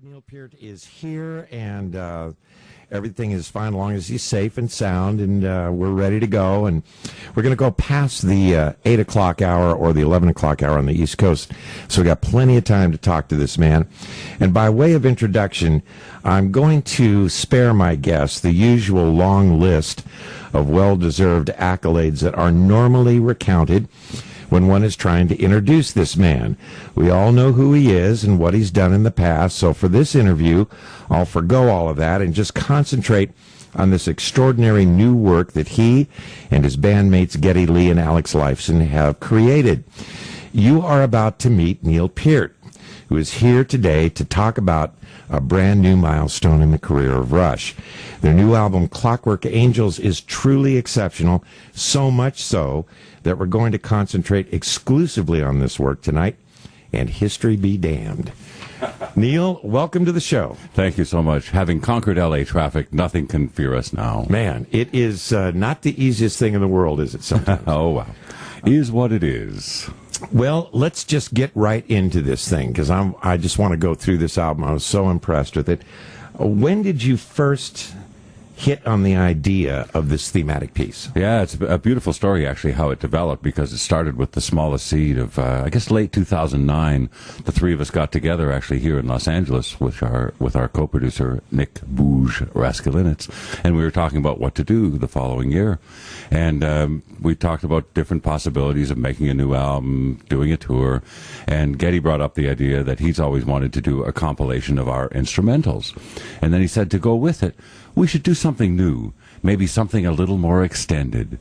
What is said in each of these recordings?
Neil Peart is here, and everything is fine as long as he's safe and sound, and we're ready to go. And we're going to go past the 8 o'clock hour or the 11 o'clock hour on the East Coast, so we got plenty of time to talk to this man. And by way of introduction, I'm going to spare my guests the usual long list of well-deserved accolades that are normally recounted when one is trying to introduce this man. We all know who he is and what he's done in the past, so for this interview, I'll forgo all of that and just concentrate on this extraordinary new work that he and his bandmates Geddy Lee and Alex Lifeson have created. You are about to meet Neil Peart, who is here today to talk about a brand new milestone in the career of Rush. Their new album, Clockwork Angels, is truly exceptional, so much so that we're going to concentrate exclusively on this work tonight, and history be damned. Neil, welcome to the show. Thank you so much. Having conquered L.A. traffic, nothing can fear us now. Man, it is not the easiest thing in the world, is it sometimes? Oh, wow. Is what it is. Well, let's just get right into this thing, because I just want to go through this album. I was so impressed with it. When did you first hit on the idea of this thematic piece? Yeah, it's a beautiful story, actually, how it developed, because it started with the smallest seed of, I guess, late 2009. The three of us got together, actually, here in Los Angeles with our co-producer, Nick Bouge Raskulinitz, and we were talking about what to do the following year. And we talked about different possibilities of making a new album, doing a tour, and Geddy brought up the idea that he's always wanted to do a compilation of our instrumentals. And then he said, to go with it, we should do something new, maybe something a little more extended.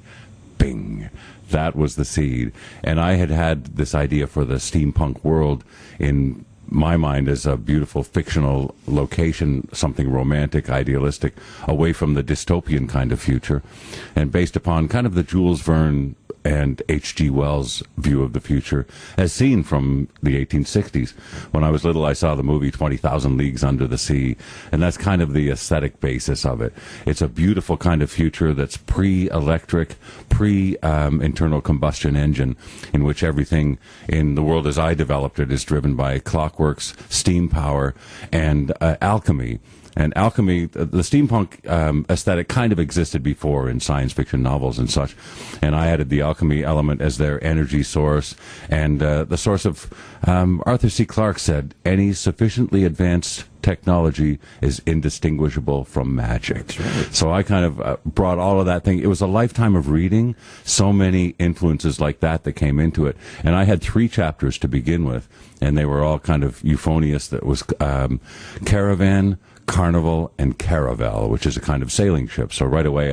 Bing. That was the seed. And I had this idea for the steampunk world in my mind as a beautiful fictional location, something romantic, idealistic, away from the dystopian kind of future, and based upon kind of the Jules Verne and H.G. Wells' view of the future as seen from the 1860s. When I was little, I saw the movie 20,000 Leagues Under the Sea, and that's kind of the aesthetic basis of it. It's a beautiful kind of future that's pre-electric, pre-internal combustion engine, in which everything in the world as I developed it is driven by clockworks, steam power, and alchemy. And alchemy, the steampunk aesthetic kind of existed before in science fiction novels and such. And I added the alchemy element as their energy source. And the source of, Arthur C. Clarke said, any sufficiently advanced technology is indistinguishable from magic. That's right. So I kind of brought all of that thing. It was a lifetime of reading, so many influences like that came into it. And I had 3 chapters to begin with, and they were all kind of euphonious. That was Caravan, Carnival, and Caravel, which is a kind of sailing ship. So right away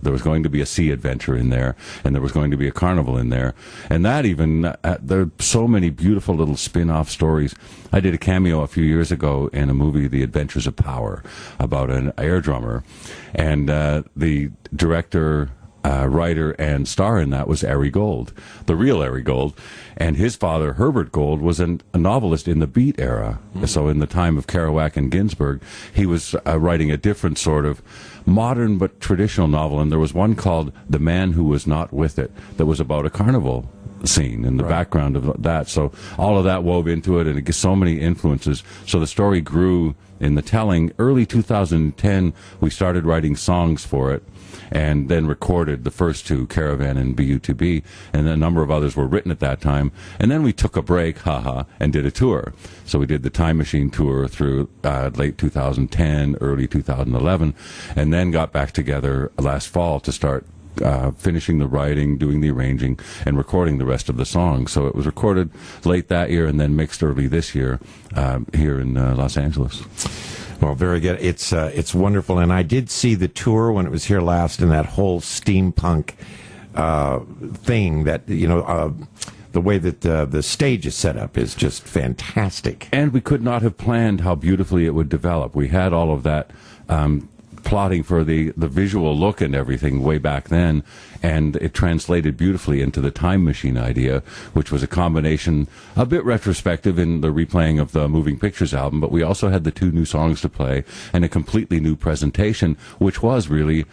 there was going to be a sea adventure in there, and there was going to be a carnival in there. And that even, there are so many beautiful little spin-off stories. I did a cameo a few years ago in a movie, The Adventures of Power, about an air drummer. And the director, writer, and star in that was Ari Gold, the real Ari Gold. And his father, Herbert Gold, was a novelist in the Beat era. So in the time of Kerouac and Ginsberg, he was writing a different sort of modern but traditional novel. And there was one called The Man Who Was Not With It that was about a carnival scene in the background of that. So all of that wove into it, and it gets so many influences. So the story grew in the telling. Early 2010, we started writing songs for it, and then recorded the first 2, Caravan and BU2B, and a number of others were written at that time. And then we took a break, and did a tour. So we did the Time Machine tour through late 2010, early 2011, and then got back together last fall to start finishing the writing, doing the arranging, and recording the rest of the songs. So it was recorded late that year and then mixed early this year here in Los Angeles. Well, very good. It's wonderful, and I did see the tour when it was here last, and that whole steampunk thing that the way that the stage is set up is just fantastic. And we could not have planned how beautifully it would develop. We had all of that plotting for the visual look and everything way back then, and it translated beautifully into the Time Machine idea, which was a combination, a bit retrospective in the replaying of the Moving Pictures album, but we also had the 2 new songs to play and a completely new presentation, which was really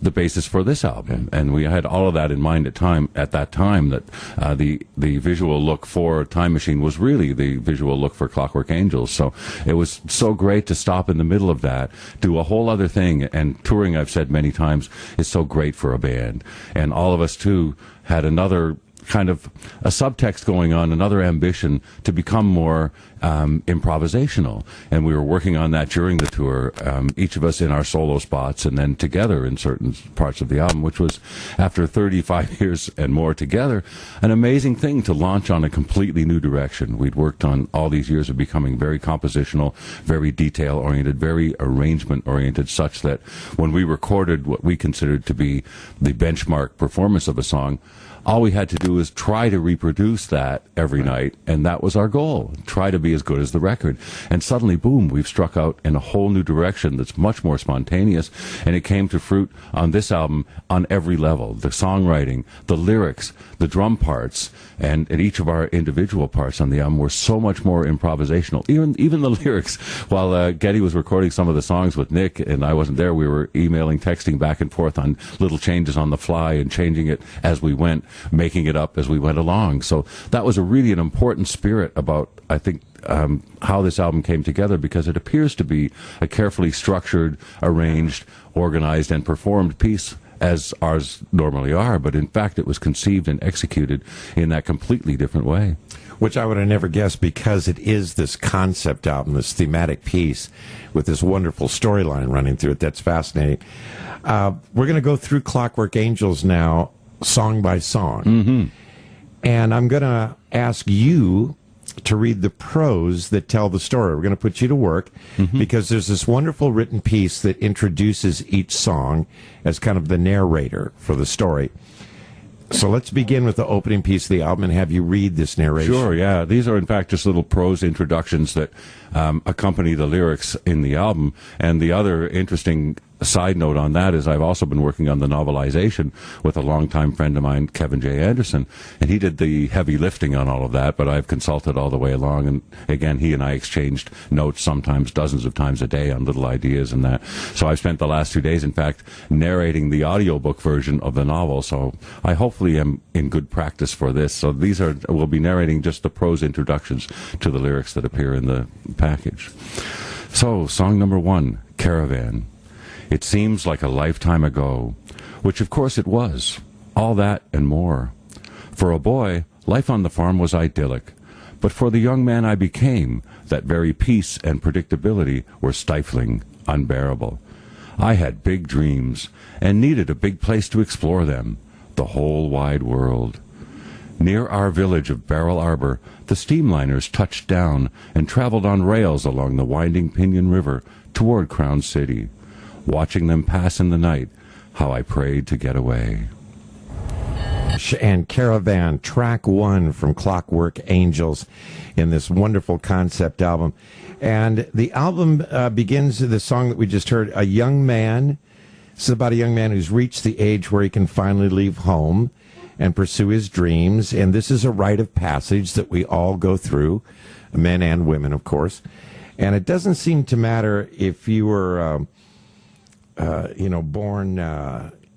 the basis for this album, and we had all of that in mind at that time. That the visual look for Time Machine was really the visual look for Clockwork Angels. So it was so great to stop in the middle of that, do a whole other thing. And touring, I've said many times, is so great for a band. And all of us too had another kind of a subtext going on, another ambition to become more improvisational. And we were working on that during the tour, each of us in our solo spots and then together in certain parts of the album, which was, after 35 years and more together, an amazing thing to launch on a completely new direction. We'd worked on all these years of becoming very compositional, very detail-oriented, very arrangement-oriented, such that when we recorded what we considered to be the benchmark performance of a song, all we had to do was try to reproduce that every night, and that was our goal. Try to be as good as the record. And suddenly, boom, we've struck out in a whole new direction that's much more spontaneous, and it came to fruit on this album on every level. The songwriting, the lyrics, the drum parts, and each of our individual parts on the album were so much more improvisational. Even the lyrics, while Geddy was recording some of the songs with Nick, and I wasn't there, we were emailing, texting back and forth on little changes on the fly and changing it as we went, making it up as we went along. So that was really an important spirit about, I think, how this album came together, because it appears to be a carefully structured, arranged, organized, and performed piece, as ours normally are, but in fact it was conceived and executed in that completely different way. Which I would have never guessed, because it is this concept album, this thematic piece with this wonderful storyline running through it. That's fascinating. We're going to go through Clockwork Angels now, song by song. Mm-hmm. And I'm going to ask you to read the prose that tell the story. We're going to put you to work, because there's this wonderful written piece that introduces each song as kind of the narrator for the story. So let's begin with the opening piece of the album and have you read this narration. Sure, yeah. These are, in fact, just little prose introductions that accompany the lyrics in the album. And the other interesting side note on that is I've also been working on the novelization with a longtime friend of mine, Kevin J. Anderson, and he did the heavy lifting on all of that, but I've consulted all the way along, and again, he and I exchanged notes sometimes dozens of times a day on little ideas and that. So I've spent the last 2 days, in fact, narrating the audiobook version of the novel, so I hopefully am in good practice for this. So we'll be narrating just the prose introductions to the lyrics that appear in the package. So, song number 1, Caravan. It seems like a lifetime ago, which of course it was, all that and more. For a boy, life on the farm was idyllic, but for the young man I became, that very peace and predictability were stifling, unbearable. I had big dreams, and needed a big place to explore them, the whole wide world. Near our village of Barrel Arbor, the steamliners touched down and traveled on rails along the winding Pinion River toward Crown City. Watching them pass in the night, how I prayed to get away. And Caravan, track 1 from Clockwork Angels in this wonderful concept album. And the album begins with the song that we just heard, A Young Man. This is about a young man who's reached the age where he can finally leave home and pursue his dreams. And this is a rite of passage that we all go through, men and women, of course. And it doesn't seem to matter if you were born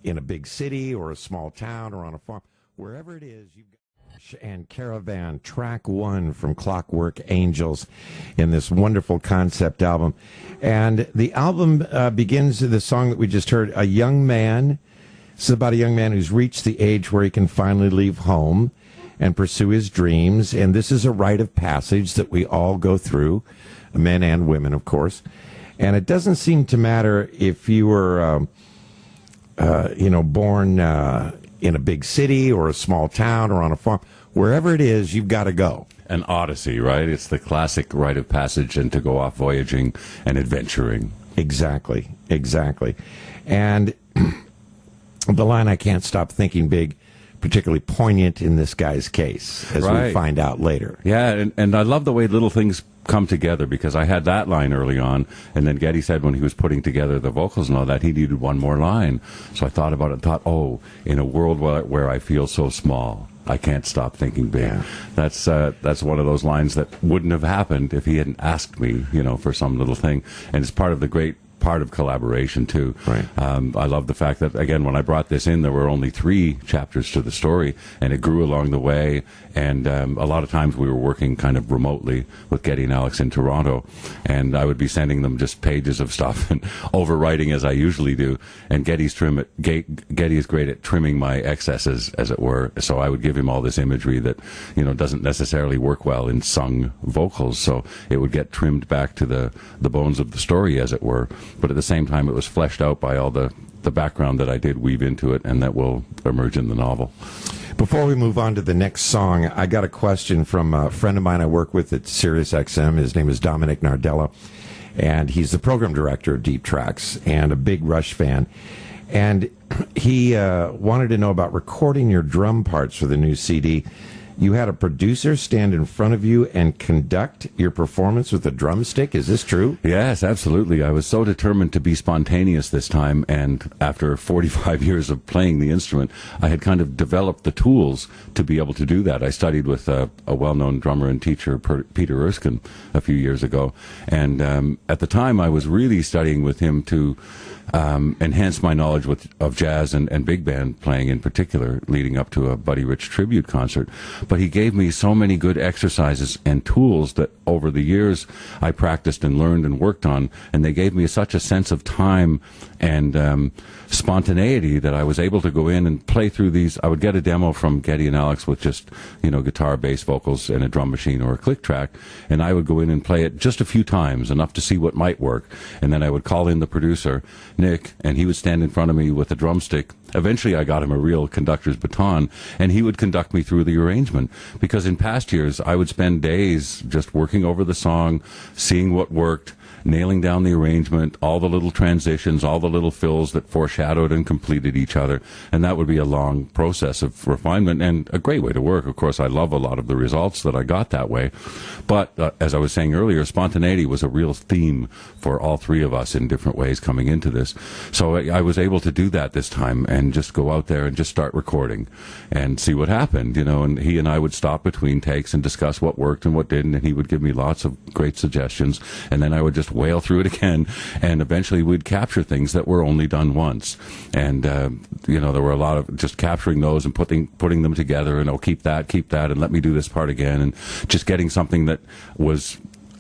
in a big city or a small town or on a farm. Wherever it is, you've got... And Caravan, track 1 from Clockwork Angels in this wonderful concept album. And the album begins with the song that we just heard, A Young Man. This is about a young man who's reached the age where he can finally leave home and pursue his dreams. And this is a rite of passage that we all go through, men and women, of course. And it doesn't seem to matter if you were, born in a big city or a small town or on a farm. Wherever it is, you've got to go. An odyssey, right? It's the classic rite of passage and to go off voyaging and adventuring. Exactly. And the line, I can't stop thinking big, particularly poignant in this guy's case, as we find out later. Yeah, and I love the way little things come together, because I had that line early on, and then Geddy said when he was putting together the vocals and all that, he needed one more line. So I thought about it and thought, in a world where I feel so small, I can't stop thinking big. Yeah. That's one of those lines that wouldn't have happened if he hadn't asked me, for some little thing. And it's part of the great part of collaboration too. Right. I love the fact that, again, when I brought this in, there were only 3 chapters to the story, and it grew along the way. And a lot of times we were working kind of remotely with Getty and Alex in Toronto, and I would be sending them just pages of stuff and overwriting as I usually do. And Getty is great at trimming my excesses, as it were. So I would give him all this imagery that, you know, doesn't necessarily work well in sung vocals. So it would get trimmed back to the bones of the story, as it were. But at the same time, it was fleshed out by all the background that I did weave into it, and that will emerge in the novel. Before we move on to the next song, I got a question from a friend of mine I work with at Sirius XM. His name is Dominic Nardello, and he's the program director of Deep Tracks and a big Rush fan. And he wanted to know about recording your drum parts for the new CD. You had a producer stand in front of you and conduct your performance with a drumstick. Is this true? Yes, absolutely. I was so determined to be spontaneous this time, and after 45 years of playing the instrument, I had kind of developed the tools to be able to do that. I studied with a well-known drummer and teacher, Peter Erskine, a few years ago, and at the time I was really studying with him to enhance my knowledge of jazz and big band playing in particular, leading up to a Buddy Rich tribute concert. But he gave me so many good exercises and tools that over the years I practiced and learned and worked on, and they gave me such a sense of time and spontaneity that I was able to go in and play through these. I would get a demo from Getty and Alex with just, you know, guitar, bass, vocals, and a drum machine or a click track, and I would go in and play it just a few times, enough to see what might work, and then I would call in the producer, Nick, and he would stand in front of me with a drumstick. Eventually I got him a real conductor's baton, and he would conduct me through the arrangement, because in past years I would spend days just working over the song, seeing what worked, nailing down the arrangement, all the little transitions, all the little fills that foreshadowed and completed each other, and that would be a long process of refinement and a great way to work. Of course, I love a lot of the results that I got that way, but as I was saying earlier, spontaneity was a real theme for all 3 of us in different ways coming into this. So I was able to do that this time and just go out there and just start recording and see what happened, you know, and he and I would stop between takes and discuss what worked and what didn't, and he would give me lots of great suggestions, and then I would just whale through it again, and eventually we'd capture things that were only done once. And you know, there were a lot of just capturing those and putting them together, and keep that, and let me do this part again, and just getting something that was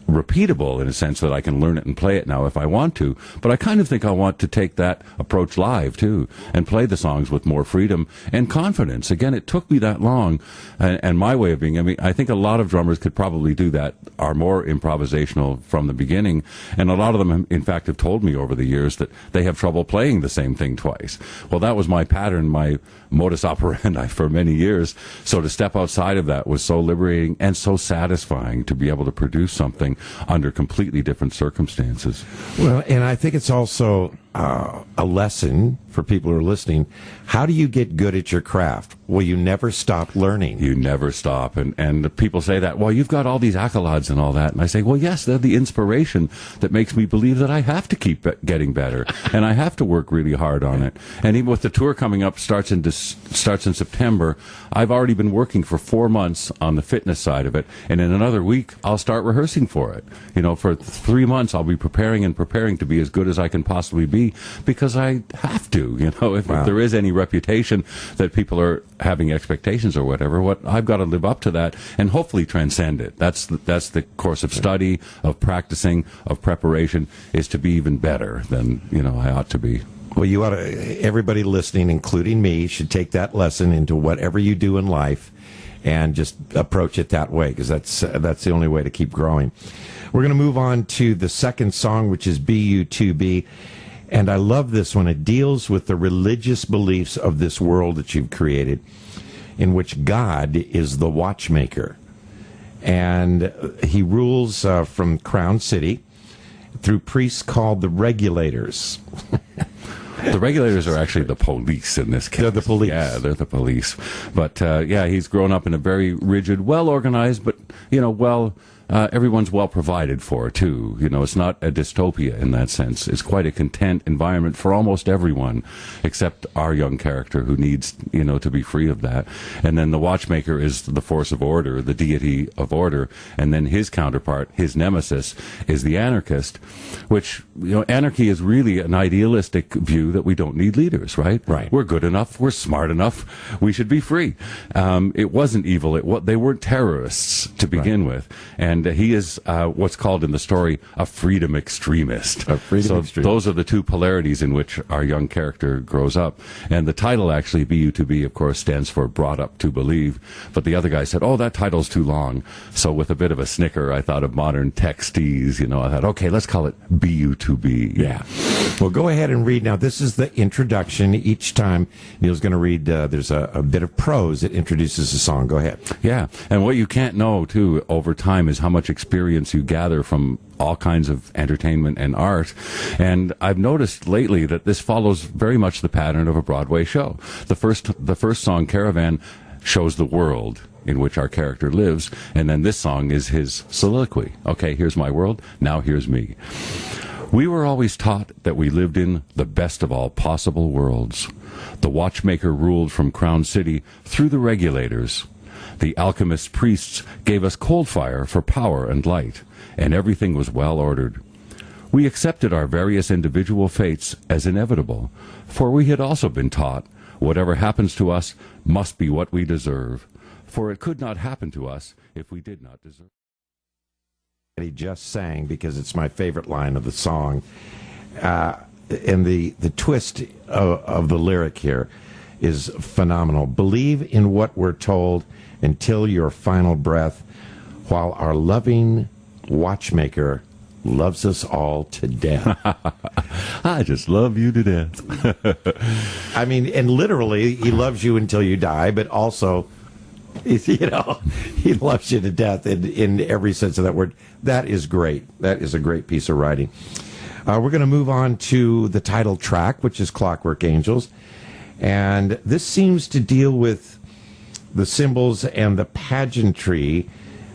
repeatable in a sense that I can learn it and play it now if I want to. But I kind of think I want to take that approach live too and play the songs with more freedom and confidence. Again, it took me that long, and my way of being, I mean, I think a lot of drummers could probably do that, are more improvisational from the beginning, and a lot of them in fact have told me over the years that they have trouble playing the same thing twice. Well, that was my pattern, my modus operandi for many years. So to step outside of that was so liberating and so satisfying to be able to produce something under completely different circumstances. Well, and I think it's also a lesson for people who are listening. How do you get good at your craft? Well, you never stop learning. You never stop. And people say that, well, you've got all these accolades and all that. And I say, well, yes, they're the inspiration that makes me believe that I have to keep getting better and I have to work really hard on it. And even with the tour coming up, starts in September, I've already been working for 4 months on the fitness side of it. And in another week, I'll start rehearsing for it. You know, for 3 months, I'll be preparing to be as good as I can possibly be, because I have to, you know, if there is any reputation that people are having expectations or whatever, I've got to live up to that and hopefully transcend it. That's the course of study, of practicing, of preparation, is to be even better than, you know, I ought to be. Well, you ought to, everybody listening, including me, should take that lesson into whatever you do in life and just approach it that way, because that's the only way to keep growing. We're going to move on to the second song, which is BU2B. And I love this one. It deals with the religious beliefs of this world that you've created, in which God is the watchmaker. And he rules from Crown City through priests called the regulators. The regulators are actually the police in this case. They're the police. Yeah, they're the police. But, yeah, he's grown up in a very rigid, well-organized, but, you know, everyone's well provided for, too. You know, it's not a dystopia in that sense. It's quite a content environment for almost everyone, except our young character who needs, you know, to be free of that. And then the Watchmaker is the force of order, the deity of order. And then his counterpart, his nemesis, is the anarchist, which, you know, anarchy is really an idealistic view that we don't need leaders, right? Right. We're good enough. We're smart enough. We should be free. It wasn't evil. They weren't terrorists to begin with. And he is what's called in the story a freedom extremist. A freedom extremist. Those are the two polarities in which our young character grows up. And the title actually, BU2B, of course, stands for Brought Up to Believe. But the other guy said, oh, that title's too long. So with a bit of a snicker, I thought of modern texties. You know, I thought, okay, let's call it BU2B. Yeah. Well, go ahead and read. Now, this is the introduction. Each time Neil's going to read, there's a bit of prose that introduces the song. Go ahead. Yeah. And what you can't know, too, over time is how much experience you gather from all kinds of entertainment and art. And I've noticed lately that this follows very much the pattern of a Broadway show. The first song, Caravan, shows the world in which our character lives, and then this song is his soliloquy. Okay, here's my world, now here's me. We were always taught that we lived in the best of all possible worlds. The watchmaker ruled from Crown City through the regulators. The alchemist priests gave us cold fire for power and light, and everything was well ordered. We accepted our various individual fates as inevitable, for we had also been taught whatever happens to us must be what we deserve, for it could not happen to us if we did not deserve. He just sang because it's my favorite line of the song. And the twist of the lyric here is phenomenal. Believe in what we're told until your final breath, while our loving watchmaker loves us all to death. I just love you to death. I mean, and literally, he loves you until you die, but also, you know, he loves you to death in every sense of that word. That is great. That is a great piece of writing. We're going to move on to the title track, which is Clockwork Angels. And this seems to deal with the symbols and the pageantry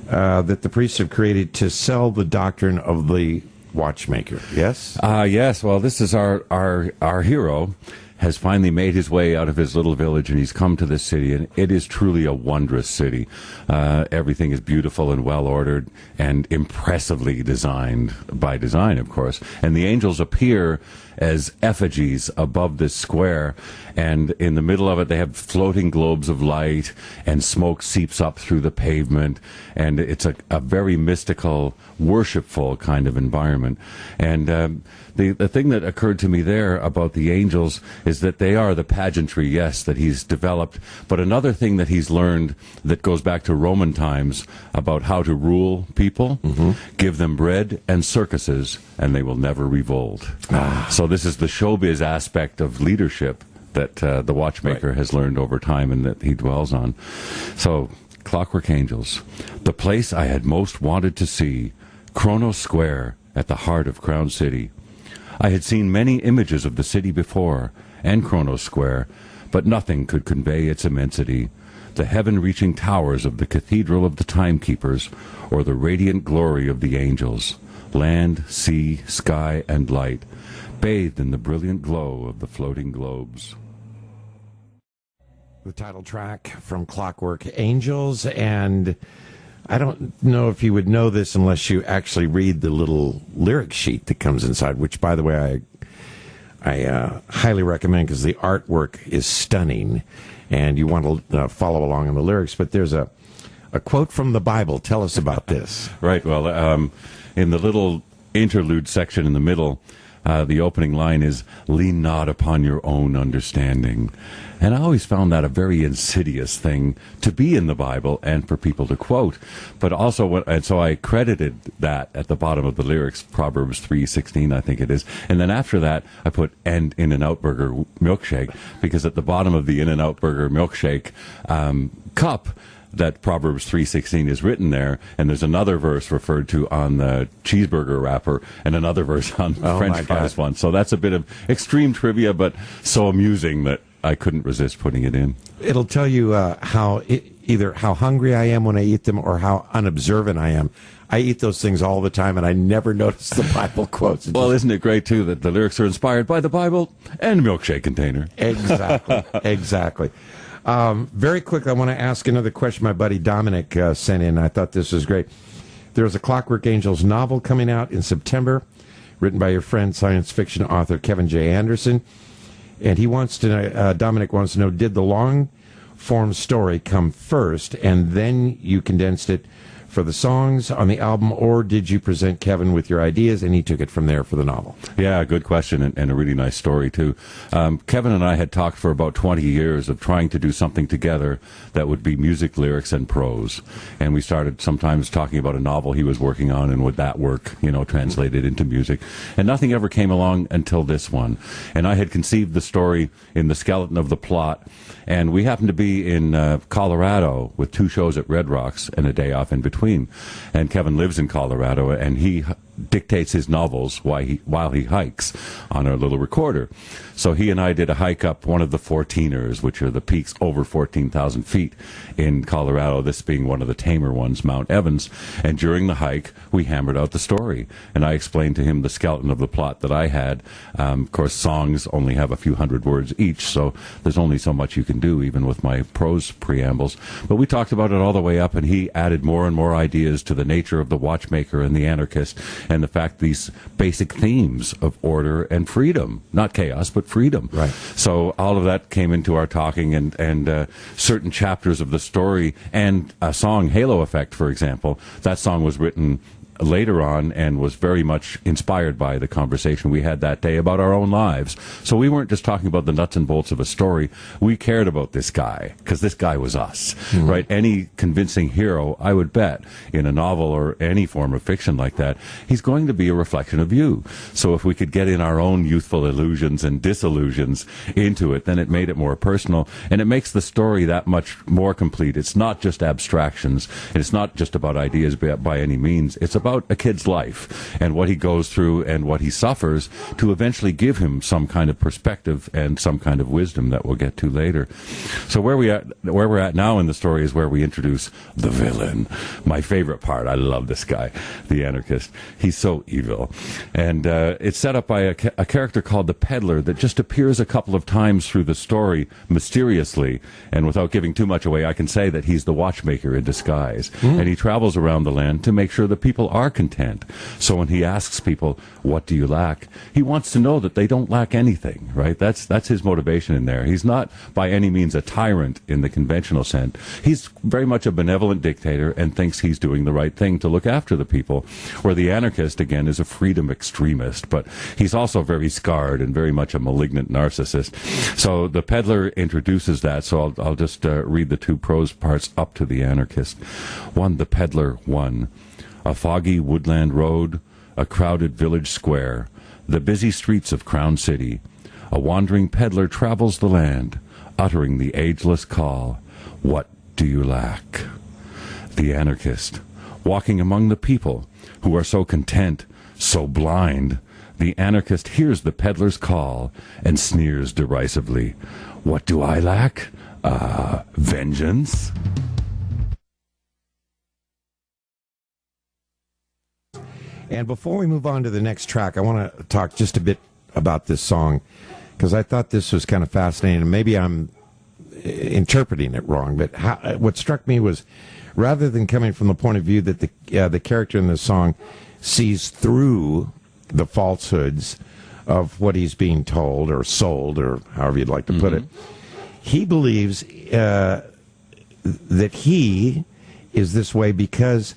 that the priests have created to sell the doctrine of the watchmaker. Yes? Yes. Well, this is our hero has finally made his way out of his little village, and he's come to this city, and it is truly a wondrous city. Everything is beautiful and well-ordered and impressively designed, by design, of course. And the angels appear as effigies above this square, and in the middle of it they have floating globes of light, and smoke seeps up through the pavement, and it's a very mystical, worshipful kind of environment. And the thing that occurred to me there about the angels is that they are the pageantry, yes, that he's developed, but another thing that he's learned that goes back to Roman times about how to rule people, give them bread and circuses, and they will never revolt. So this is the showbiz aspect of leadership that the watchmaker has learned over time and that he dwells on. So, Clockwork Angels, the place I had most wanted to see, Kronos Square at the heart of Crown City. I had seen many images of the city before, and Kronos Square, but nothing could convey its immensity, the heaven-reaching towers of the Cathedral of the Timekeepers, or the radiant glory of the angels, land, sea, sky, and light, bathed in the brilliant glow of the floating globes. The title track from Clockwork Angels, and I don't know if you would know this unless you actually read the little lyric sheet that comes inside, which, by the way, I highly recommend because the artwork is stunning, and you want to follow along in the lyrics. But there's a quote from the Bible. Tell us about this. Right. Well, in the little interlude section in the middle, the opening line is, "Lean not upon your own understanding." And I always found that a very insidious thing to be in the Bible and for people to quote. But also, and so I credited that at the bottom of the lyrics, Proverbs 3:16, I think it is. And then after that, I put, "and In-N-Out Burger milkshake," because at the bottom of the In-N-Out Burger milkshake cup, that Proverbs 3:16 is written there, and there's another verse referred to on the cheeseburger wrapper, and another verse on the French fries one. So that's a bit of extreme trivia, but so amusing that I couldn't resist putting it in. It'll tell you either how hungry I am when I eat them or how unobservant I am. I eat those things all the time, and I never notice the Bible quotes. Well, isn't it great, too, that the lyrics are inspired by the Bible and milkshake container? Exactly, exactly. Very quickly, I want to ask another question my buddy Dominic sent in. I thought this was great. There's a Clockwork Angels novel coming out in September, written by your friend, science fiction author Kevin J. Anderson. And he wants to know, Dominic wants to know, did the long-form story come first, and then you condensed it for the songs on the album, or did you present Kevin with your ideas and he took it from there for the novel? Yeah, good question, and a really nice story, too. Kevin and I had talked for about 20 years of trying to do something together that would be music, lyrics, and prose. And we started sometimes talking about a novel he was working on, and would that work, translated into music. And nothing ever came along until this one. And I had conceived the story in the skeleton of the plot, and we happened to be in Colorado with 2 shows at Red Rocks and a day off in between. And Kevin lives in Colorado, and he dictates his novels while he hikes on a little recorder. So he and I did a hike up one of the 14ers, which are the peaks over 14,000 feet in Colorado, this being one of the tamer ones, Mount Evans. And during the hike, we hammered out the story. And I explained to him the skeleton of the plot that I had. Of course, songs only have a few hundred words each, so there's only so much you can do, even with my prose preambles. But we talked about it all the way up, and he added more and more ideas to the nature of the watchmaker and the anarchist, and the fact these basic themes of order and freedom, not chaos, but freedom. Right. So all of that came into our talking, and certain chapters of the story, and a song, Halo Effect, for example, that song was written later on and was very much inspired by the conversation we had that day about our own lives. So we weren't just talking about the nuts and bolts of a story. We cared about this guy, because this guy was us, right? Any convincing hero, I would bet, in a novel or any form of fiction like that, he's going to be a reflection of you. So if we could get in our own youthful illusions and disillusions into it, then it made it more personal, and it makes the story that much more complete. It's not just abstractions, and it's not just about ideas by any means. It's about a kid's life and what he goes through and what he suffers to eventually give him some kind of perspective and some kind of wisdom that we'll get to later. So where we're at now in the story is where we introduce the villain. My favorite part. I love this guy, the anarchist. He's so evil. And it's set up by a character called the Peddler that just appears a couple of times through the story mysteriously. And without giving too much away, I can say that he's the watchmaker in disguise. And he travels around the land to make sure the people are content. So when he asks people, what do you lack? He wants to know that they don't lack anything, right? That's his motivation in there. He's not by any means a tyrant in the conventional sense. He's very much a benevolent dictator and thinks he's doing the right thing to look after the people. Where the anarchist, again, is a freedom extremist, but he's also very scarred and very much a malignant narcissist. So the Peddler introduces that, so I'll just read the 2 prose parts up to the anarchist. 1. The Peddler 1. A foggy woodland road, a crowded village square, the busy streets of Crown City. A wandering peddler travels the land, uttering the ageless call, what do you lack? The anarchist, walking among the people who are so content, so blind. The anarchist hears the peddler's call and sneers derisively. What do I lack? Vengeance? And before we move on to the next track, I want to talk just a bit about this song, because I thought this was kind of fascinating, and maybe I'm interpreting it wrong, but what struck me was, rather than coming from the point of view that the character in the song sees through the falsehoods of what he's being told or sold, or however you'd like to put it, he believes that he is this way because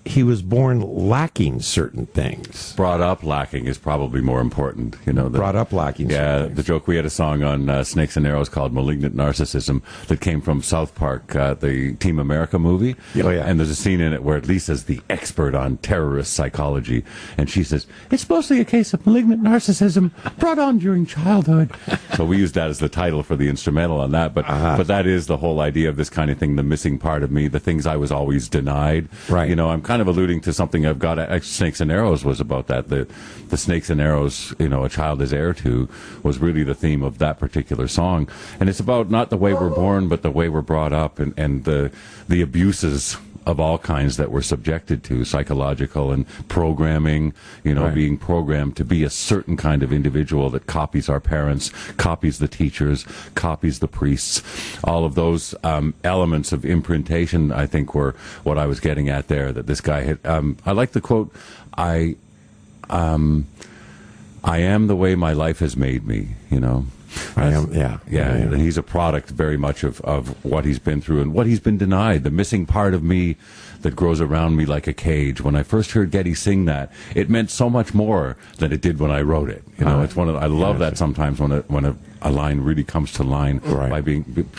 he was born lacking certain things. Brought up lacking is probably more important. Brought up lacking. Yeah, the joke, we had a song on Snakes and Arrows called Malignant Narcissism that came from South Park, the Team America movie. Oh, yeah. And there's a scene in it where Lisa's the expert on terrorist psychology. And she says, it's mostly a case of malignant narcissism brought on during childhood. So we used that as the title for the instrumental on that. But that is the whole idea of this kind of thing, the missing part of me, the things I was always denied. Right. I'm kind of alluding to something I've got at Snakes and Arrows was about that. The Snakes and Arrows, a child is heir to, was really the theme of that particular song. And it's about not the way we're born, but the way we're brought up, and the abuses of all kinds that we're subjected to, psychological and programming, Right. being programmed to be a certain kind of individual that copies our parents, copies the teachers, copies the priests. All of those elements of imprintation, I think, were what I was getting at there, that this guy had. I like the quote, I am the way my life has made me, I am, yeah. Yeah, he's a product very much of what he's been through and what he's been denied, the missing part of me that grows around me like a cage. When I first heard Geddy sing that, it meant so much more than it did when I wrote it. It's one of I love that sometimes when a line really comes to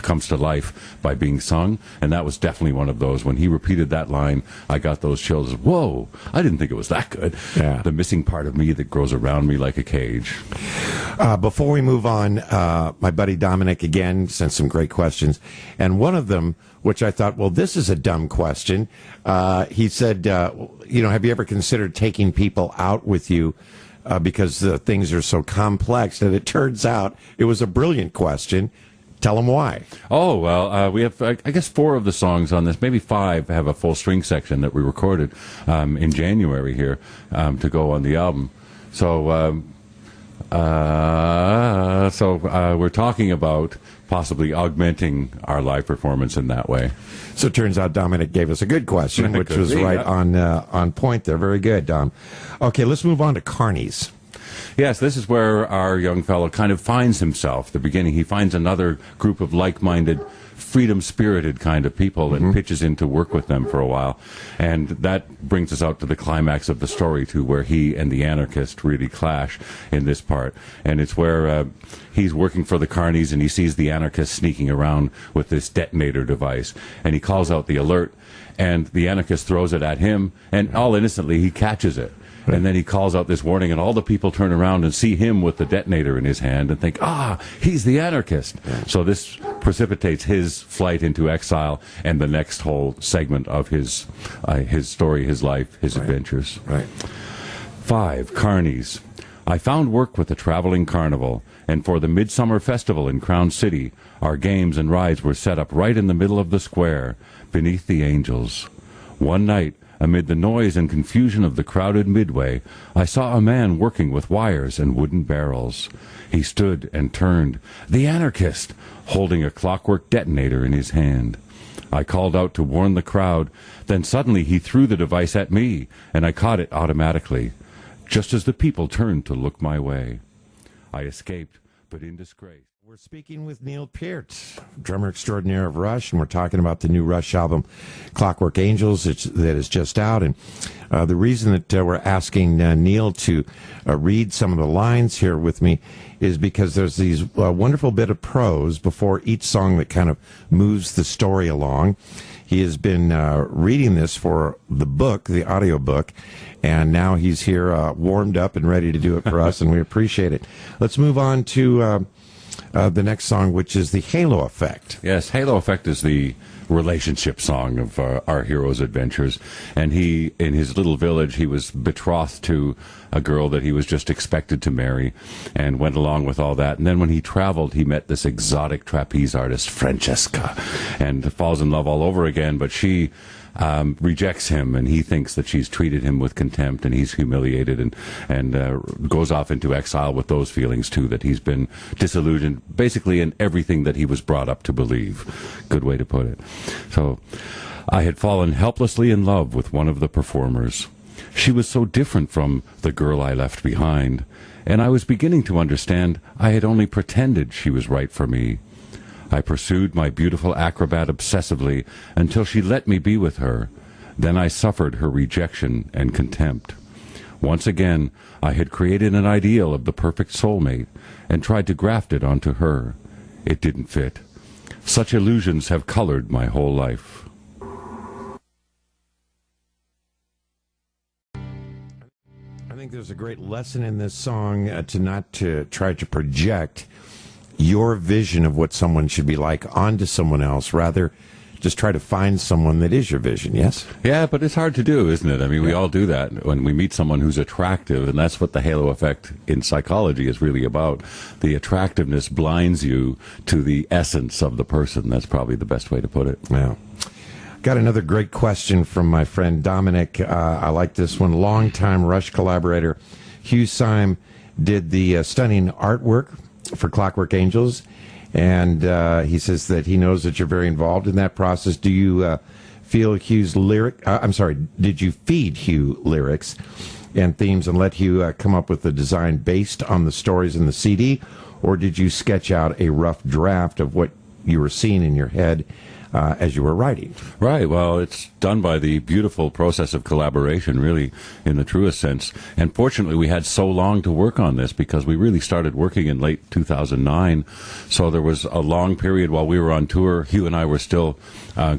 comes to life by being sung, and that was definitely one of those. When he repeated that line, I got those chills. Whoa, I didn't think it was that good. Yeah. The missing part of me that grows around me like a cage. Before we move on, my buddy Dominic again sent some great questions, and one of them, which I thought, well, this is a dumb question. He said, have you ever considered taking people out with you because things are so complex? And it turns out it was a brilliant question. Tell them why. Oh, well, we have, I guess, 4 of the songs on this, maybe 5, have a full string section that we recorded in January here to go on the album. So, we're talking about possibly augmenting our live performance in that way. So it turns out Dominic gave us a good question, which was right on point there. Very good, Dom. Okay, let's move on to Carnies. Yes, this is where our young fellow kind of finds himself. At the beginning, he finds another group of like-minded, freedom-spirited kind of people and pitches in to work with them for a while. And that brings us out to the climax of the story, too, where he and the anarchist really clash in this part. And it's where he's working for the Carnies and he sees the anarchist sneaking around with this detonator device. And he calls out the alert, and the anarchist throws it at him, and all innocently he catches it. And then he calls out this warning, and all the people turn around and see him with the detonator in his hand and think, he's the anarchist. So this precipitates his flight into exile and the next whole segment of his story, his life, his adventures. Right. 5, Carnies. I found work with the traveling carnival, and for the Midsummer Festival in Crown City, our games and rides were set up right in the middle of the square, beneath the angels. One night, amid the noise and confusion of the crowded midway, I saw a man working with wires and wooden barrels. He stood and turned, the anarchist, holding a clockwork detonator in his hand. I called out to warn the crowd, then suddenly he threw the device at me, and I caught it automatically, just as the people turned to look my way. I escaped, but in disgrace. We're speaking with Neil Peart, drummer extraordinaire of Rush, and we're talking about the new Rush album, Clockwork Angels, that is just out. And the reason that we're asking Neil to read some of the lines here with me is because there's these wonderful bit of prose before each song that kind of moves the story along. He has been reading this for the book, the audio book, and now he's here warmed up and ready to do it for us, and we appreciate it. Let's move on to the next song, which is the Halo Effect. Yes, Halo Effect is the relationship song of our hero's adventures. And he, in his little village, he was betrothed to a girl that he was just expected to marry and went along with all that. And then when he traveled, he met this exotic trapeze artist, Francesca, and falls in love all over again. But she rejects him, and he thinks that she's treated him with contempt, and he's humiliated, and goes off into exile with those feelings too, that he's been disillusioned basically in everything that he was brought up to believe. Good way to put it. So I had fallen helplessly in love with one of the performers. She was so different from the girl I left behind, and I was beginning to understand I had only pretended she was right for me. I pursued my beautiful acrobat obsessively until she let me be with her. Then I suffered her rejection and contempt. Once again, I had created an ideal of the perfect soulmate and tried to graft it onto her. It didn't fit. Such illusions have colored my whole life. I think there's a great lesson in this song to not to try to project your vision of what someone should be like onto someone else, rather just try to find someone that is your vision, yes? Yeah, but it's hard to do, isn't it? I mean, we all do that when we meet someone who's attractive, and that's what the halo effect in psychology is really about. The attractiveness blinds you to the essence of the person. That's probably the best way to put it. Yeah. Got another great question from my friend Dominic. I like this one. Longtime Rush collaborator Hugh Syme did the stunning artwork for Clockwork Angels, and he says that he knows that you're very involved in that process. Do you feel Hugh's did you feed Hugh lyrics and themes and let Hugh come up with the design based on the stories in the CD, or did you sketch out a rough draft of what you were seeing in your head as you were writing? Right. Well, it's done by the beautiful process of collaboration, really, in the truest sense. And fortunately, we had so long to work on this because we really started working in late 2009. So there was a long period while we were on tour. Hugh and I were still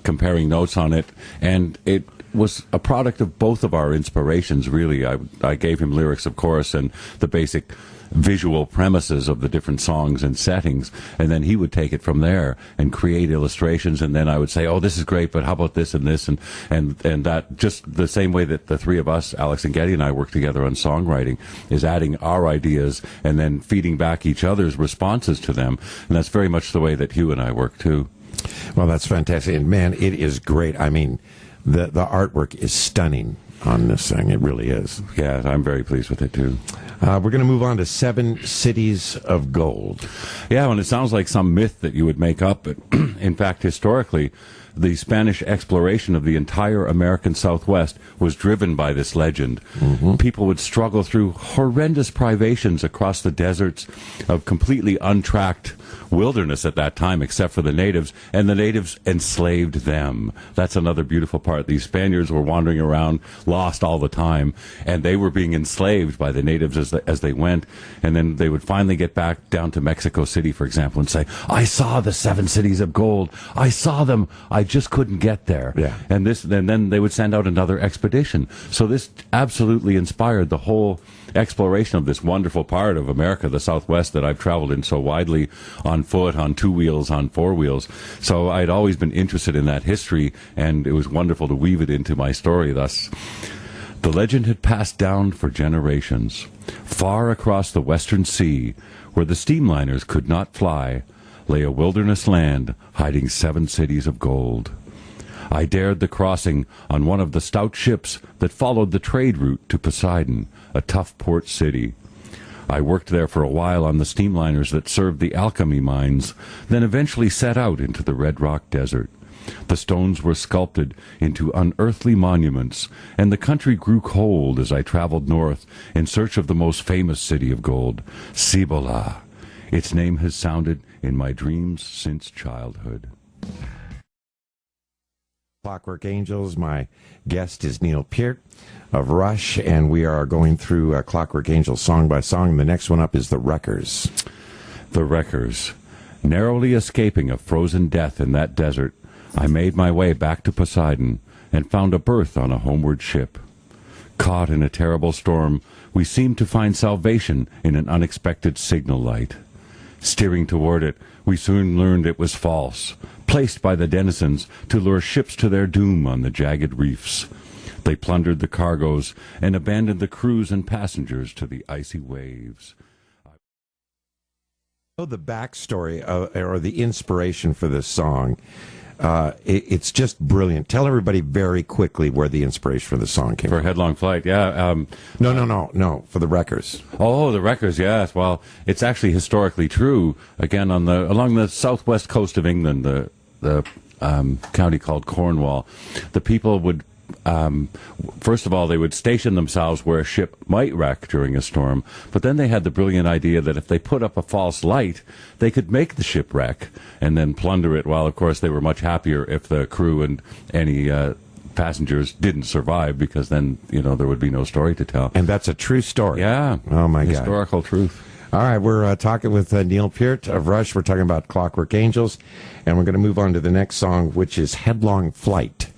comparing notes on it. And it was a product of both of our inspirations, really. I gave him lyrics, of course, and the basic visual premises of the different songs and settings, and then he would take it from there and create illustrations, and then I would say, oh, this is great, but how about this and this, and that, just the same way that the three of us, Alex and Getty and I, work together on songwriting, is adding our ideas and then feeding back each other's responses to them, and that's very much the way that Hugh and I work too. Well, that's fantastic, and man, it is great. I mean, the artwork is stunning on this thing. It really is. Yeah, I'm very pleased with it too. We're going to move on to 7 Cities of Gold. Yeah, and it sounds like some myth that you would make up, but in fact, historically, the Spanish exploration of the entire American Southwest was driven by this legend. Mm-hmm. People would struggle through horrendous privations across the deserts of completely untracked wilderness at that time, except for the natives, and the natives enslaved them. That's another beautiful part. These Spaniards were wandering around, lost all the time, and they were being enslaved by the natives as they went, and then they would finally get back down to Mexico City, for example, and say, I saw the 7 cities of gold. I saw them. I just couldn't get there. Yeah. And then they would send out another expedition. So this absolutely inspired the whole exploration of this wonderful part of America, the Southwest, that I've traveled in so widely on foot, on 2 wheels, on 4 wheels. So I'd always been interested in that history, and it was wonderful to weave it into my story thus. The legend had passed down for generations. Far across the western sea, where the steamliners could not fly, lay a wilderness land hiding 7 cities of gold. I dared the crossing on one of the stout ships that followed the trade route to Poseidon, a tough port city. I worked there for a while on the steamliners that served the alchemy mines, then eventually set out into the Red Rock Desert. The stones were sculpted into unearthly monuments, and the country grew cold as I traveled north in search of the most famous city of gold, Cibola. Its name has sounded in my dreams since childhood. Clockwork Angels. My guest is Neil Peart of Rush, and we are going through Clockwork Angels song by song. The next one up is The Wreckers. The Wreckers. Narrowly escaping a frozen death in that desert, I made my way back to Poseidon and found a berth on a homeward ship. Caught in a terrible storm, we seemed to find salvation in an unexpected signal light. Steering toward it, we soon learned it was false, placed by the denizens to lure ships to their doom on the jagged reefs. They plundered the cargoes and abandoned the crews and passengers to the icy waves. The backstory or the inspiration for this song, it's just brilliant. Tell everybody very quickly where the inspiration for the song came For from. Headlong Flight, yeah. No, for the Wreckers. Oh, the Wreckers, yes. Well, it's actually historically true. Again, along the southwest coast of England, the county called Cornwall, the people would, first of all, they would station themselves where a ship might wreck during a storm, but then they had the brilliant idea that if they put up a false light, they could make the ship wreck and then plunder it, while, of course, they were much happier if the crew and any passengers didn't survive, because then, there would be no story to tell. And that's a true story. Yeah. Oh, my God. Historical truth. All right, we're talking with Neil Peart of Rush. We're talking about Clockwork Angels, and we're going to move on to the next song, which is Headlong Flight.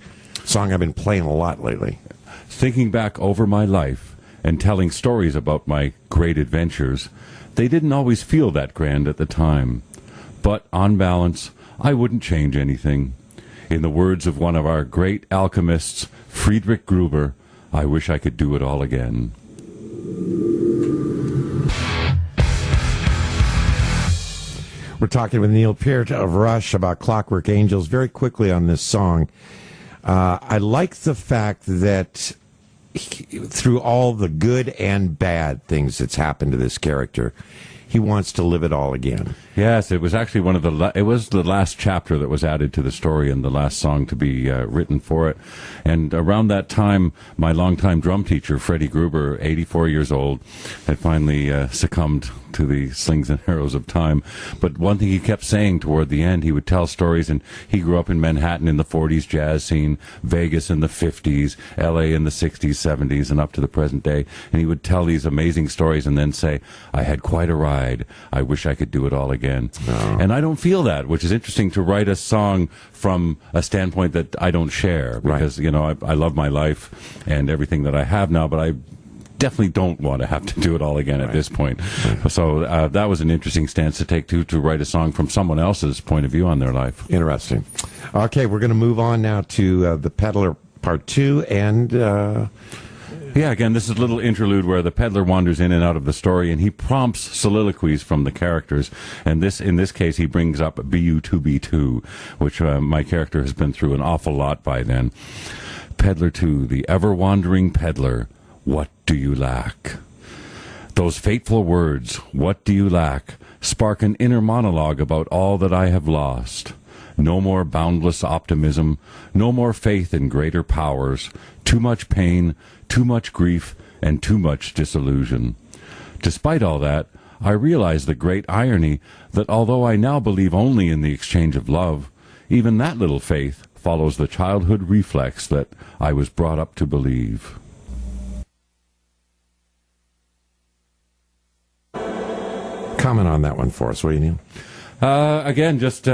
Song I've been playing a lot lately. Thinking back over my life and telling stories about my great adventures, they didn't always feel that grand at the time. But on balance, I wouldn't change anything. In the words of one of our great alchemists, Friedrich Gruber, I wish I could do it all again. We're talking with Neil Peart of Rush about Clockwork Angels. Very quickly on this song, I like the fact that through all the good and bad things that's happened to this character, he wants to live it all again. Yes, it was actually one of it was the last chapter that was added to the story and the last song to be written for it. And around that time, my longtime drum teacher, Freddie Gruber, 84 years old, had finally succumbed to the slings and arrows of time. But one thing he kept saying toward the end, he would tell stories, and he grew up in Manhattan in the 40s jazz scene, Vegas in the 50s, LA in the 60s, 70s, and up to the present day. And he would tell these amazing stories and then say, I had quite a ride. I wish I could do it all again. Oh. And I don't feel that, which is interesting to write a song from a standpoint that I don't share. Because, you know, I love my life and everything that I have now, but I definitely don't want to have to do it all again at this point. So that was an interesting stance to take to write a song from someone else's point of view on their life. Interesting. Okay, we're going to move on now to The Peddler Part 2 and... Yeah, again, this is a little interlude where the peddler wanders in and out of the story, and he prompts soliloquies from the characters. And in this case, he brings up BU2B2, which my character has been through an awful lot by then. Peddler 2, the ever-wandering peddler, what do you lack? Those fateful words, what do you lack, spark an inner monologue about all that I have lost. No more boundless optimism, no more faith in greater powers, too much pain, too much grief, and too much disillusion. Despite all that, I realize the great irony that although I now believe only in the exchange of love, even that little faith follows the childhood reflex that I was brought up to believe. Comment on that one for us, will you, Neil? Again, just...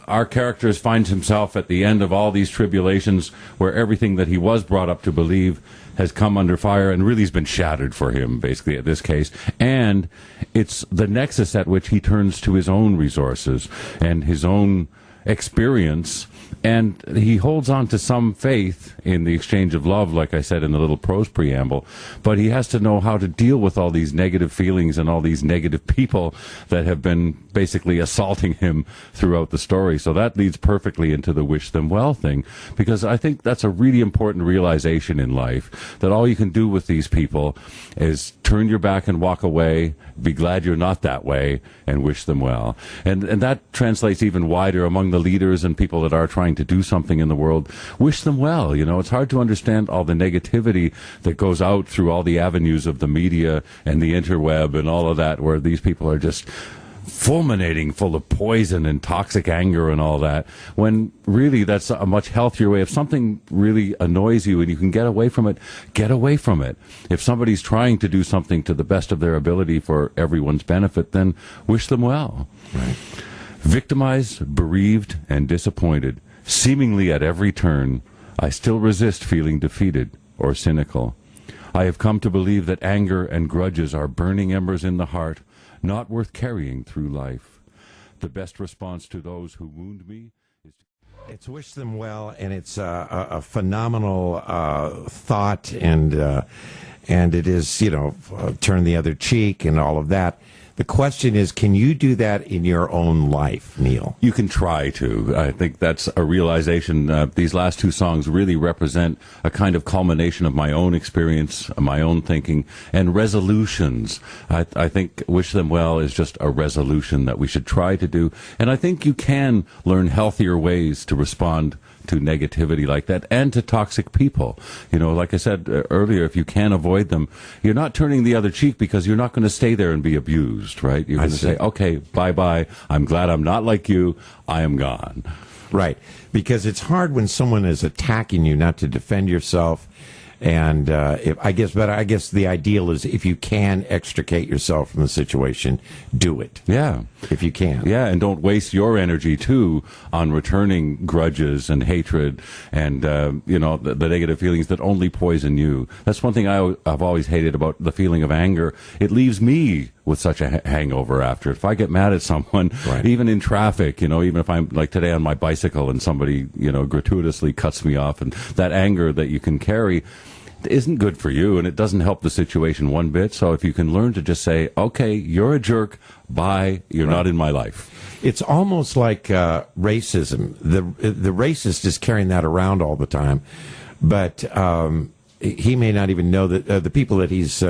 our character finds himself at the end of all these tribulations where everything that he was brought up to believe has come under fire and really has been shattered for him, basically, at this case. And it's the nexus at which he turns to his own resources and his own experience, and he holds on to some faith in the exchange of love, like I said in the little prose preamble, but he has to know how to deal with all these negative feelings and all these negative people that have been basically assaulting him throughout the story. So that leads perfectly into the wish them well thing, because I think that's a really important realization in life, that all you can do with these people is turn your back and walk away, be glad you're not that way, and wish them well. And that translates even wider among the leaders and people that are trying to do something in the world. Wish them well. You know, it's hard to understand all the negativity that goes out through all the avenues of the media and the interweb and all of that, where these people are just fulminating full of poison and toxic anger and all that, when really that's a much healthier way. If something really annoys you and you can get away from it, get away from it. If somebody's trying to do something to the best of their ability for everyone's benefit, then wish them well. Right. Victimized, bereaved, and disappointed, seemingly at every turn, I still resist feeling defeated or cynical. I have come to believe that anger and grudges are burning embers in the heart, not worth carrying through life. The best response to those who wound me is to... It's wish them well, and it's a phenomenal thought, and it is, you know, turn the other cheek and all of that. The question is, can you do that in your own life, Neil? You can try to. I think that's a realization. These last two songs really represent a kind of culmination of my own experience, my own thinking, and resolutions. I think Wish Them Well is just a resolution that we should try to do. And I think you can learn healthier ways to respond to negativity like that, and to toxic people. You know, like I said earlier, if you can avoid them, you're not turning the other cheek, because you're not going to stay there and be abused, right? You're going to say, okay, bye-bye, I'm glad I'm not like you, I am gone. Right, because it's hard when someone is attacking you not to defend yourself. And I guess the ideal is, if you can extricate yourself from the situation, do it. Yeah, if you can. Yeah, and don't waste your energy too on returning grudges and hatred and the negative feelings that only poison you. That's one thing I've always hated about the feeling of anger. It leaves me with such a hangover after. If I get mad at someone, Right. even in traffic, even if I'm like today on my bicycle and somebody, gratuitously cuts me off, and that anger that you can carry isn't good for you, and it doesn't help the situation one bit. So if you can learn to just say, okay, you're a jerk, bye, you're Right. not in my life. It's almost like racism. The racist is carrying that around all the time, but he may not even know that the people that he's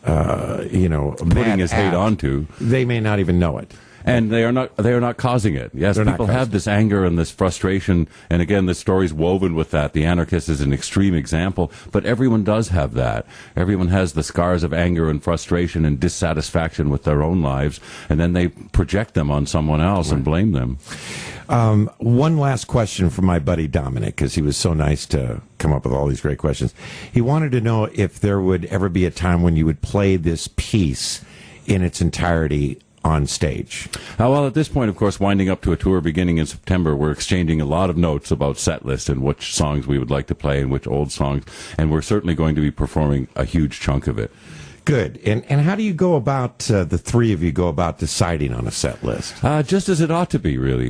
Putting his hate onto, they may not even know it. and they are not causing it. Yes, They're not people causing have this anger and this frustration, and again, the story's woven with that. The anarchist is an extreme example, but everyone does have that. Everyone has the scars of anger and frustration and dissatisfaction with their own lives, and then they project them on someone else and blame them. One last question from my buddy Dominic, because he was so nice to come up with all these great questions. He wanted to know if there would ever be a time when you would play this piece in its entirety on stage. Well, at this point, of course, winding up to a tour beginning in September, we're exchanging a lot of notes about set list and which songs we would like to play and which old songs, and we're certainly going to be performing a huge chunk of it. Good. And how do you go about, the three of you go about deciding on a set list? Just as it ought to be, really.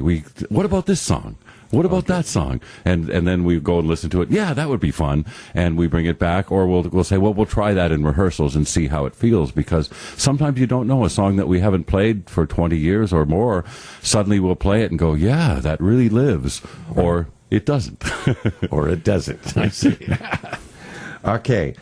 What about this song? What about that song? And then we go and listen to it. Yeah, that would be fun. And we bring it back, or we'll say, well, we'll try that in rehearsals and see how it feels, because sometimes you don't know a song that we haven't played for 20 years or more. Suddenly we'll play it and go, yeah, that really lives. Or it doesn't. Or it doesn't. I see. Okay.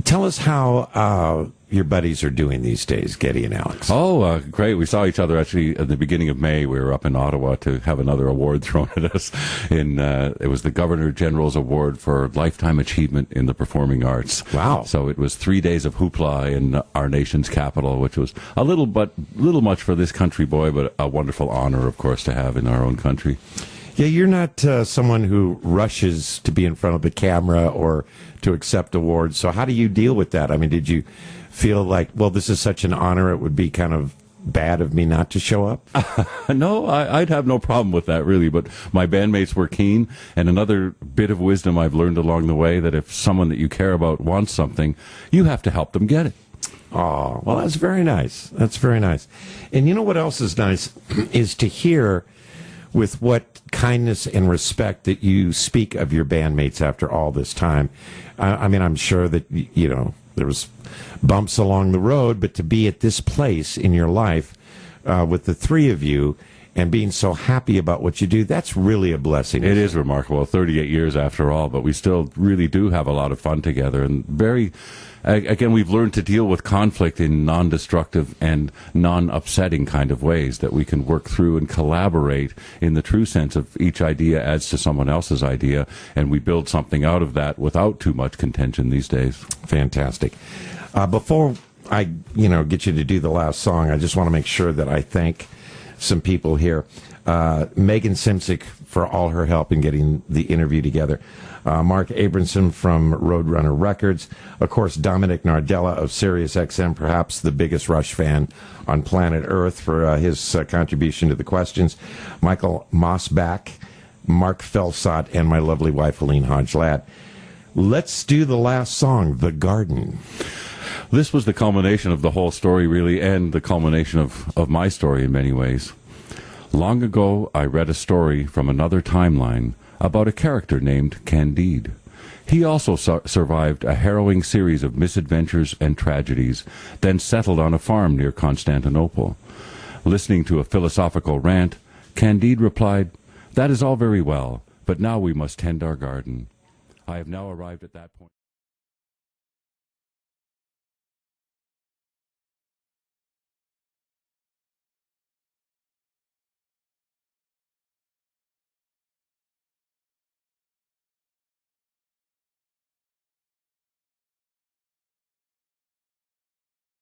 Tell us how your buddies are doing these days, Getty and Alex. Oh, great. We saw each other actually at the beginning of May. We were up in Ottawa to have another award thrown at us. It was the Governor General's Award for Lifetime Achievement in the Performing Arts. Wow. So it was 3 days of hoopla in our nation's capital, which was a little much for this country boy, but a wonderful honor, of course, to have in our own country. Yeah, you're not someone who rushes to be in front of the camera or to accept awards. So how do you deal with that? I mean, did you feel like, well, this is such an honor, it would be kind of bad of me not to show up? No, I'd have no problem with that, really. But my bandmates were keen. And another bit of wisdom I've learned along the way, that if someone that you care about wants something, you have to help them get it. Oh, well, that's very nice. That's very nice. And you know what else is nice is to hear with what kindness and respect that you speak of your bandmates after all this time. I mean, I'm sure that, there was bumps along the road, but to be at this place in your life with the three of you and being so happy about what you do, that's really a blessing. It is remarkable. 38 years after all, but we still really do have a lot of fun together. And again, we've learned to deal with conflict in non-destructive and non-upsetting kind of ways that we can work through and collaborate in the true sense of each idea adds to someone else's idea, and we build something out of that without too much contention these days. Fantastic. Before I, get you to do the last song, I just want to make sure that I thank some people here. Megan Simsick for all her help in getting the interview together. Mark Abramson from Roadrunner Records. Of course, Dominic Nardella of Sirius XM, perhaps the biggest Rush fan on planet Earth, for his contribution to the questions. Michael Mossback, Mark Felsot, and my lovely wife, Helene Hodge-Ladd. Let's do the last song, The Garden. This was the culmination of the whole story, really, and the culmination of my story in many ways. Long ago, I read a story from another timeline about a character named Candide. He also survived a harrowing series of misadventures and tragedies, then settled on a farm near Constantinople. Listening to a philosophical rant, Candide replied, "That is all very well, but now we must tend our garden." I have now arrived at that point.